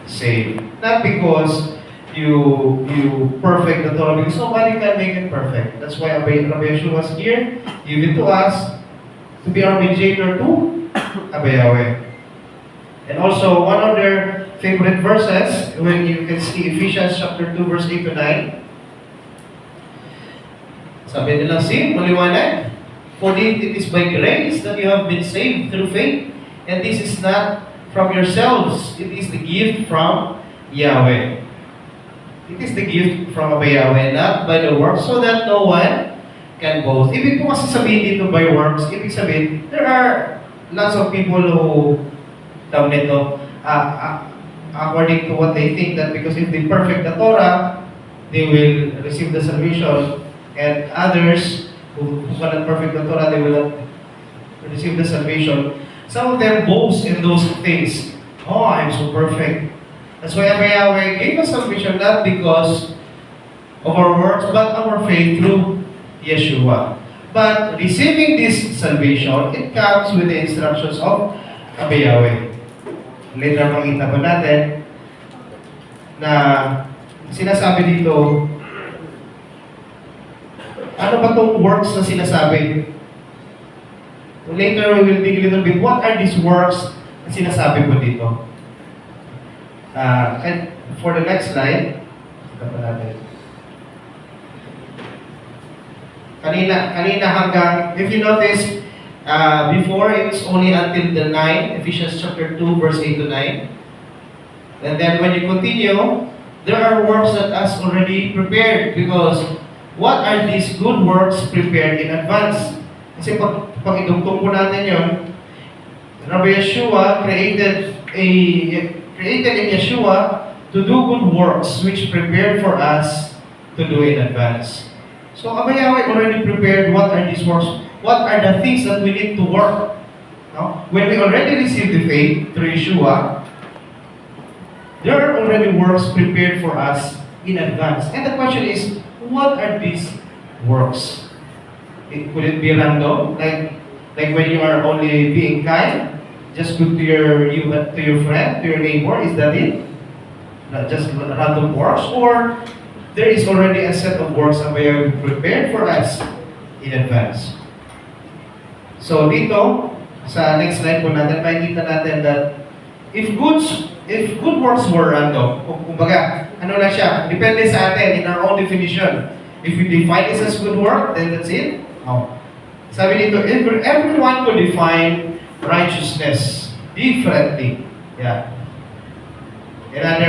saved. Not because you perfect the Torah, because nobody can make it perfect. That's why Rabbi Yeshua was here, given to us to be our mediator to Abba Yahweh. And also, one of their favorite verses, when you can see Ephesians chapter 2, verse 8 to 9. Sabi nila, see, maliwanag. For it is by grace that you have been saved through faith. And this is not from yourselves. It is the gift from Yahweh. It is the gift from Abba Yahweh, not by the works, so that no one can boast. Ibig po kasi sabihin dito by works, ibig sabihin, there are lots of people who tawag nito, according to what they think, that because if they perfect the Torah, they will receive the salvation. And others who cannot perfect the Torah, they will not receive the salvation. Some of them boast in those things. Oh, I'm so perfect. That's why Abba Yahweh gave us salvation not because of our works, but our faith through Yeshua. But receiving this salvation, it comes with the instructions of Abba Yahweh. Later, makita pa natin na sinasabi dito, ano ba itong works na sinasabi? Later, we will dig a little bit. What are these works na sinasabi po dito? And for the next slide, ito pa natin. Kanina hanggang, if you notice, before it's only until the 9, Ephesians chapter 2, verse 8 to 9. And then when you continue, there are works that us already prepared, because what are these good works prepared in advance? Kasi pag idugtong po natin yun, Rabbi Yeshua created in Yeshua to do good works which prepared for us to do in advance. So Abba Yahweh already prepared what are these works, what are the things that we need to work. No? When we already received the faith through Yeshua, there are already works prepared for us in advance. And the question is, what are these works? Could it be random? Like when you are only being kind, just good to your friend, to your neighbor, is that it? Not just random works? Or there is already a set of works that we have prepared for us in advance? So dito, sa next slide po natin, makikita natin that if good works were random, kumbaga, ano na siya, depende sa atin in our own definition. If we define this as good work, then that's it. No. Sabi dito, everyone could define righteousness differently. Yeah. In other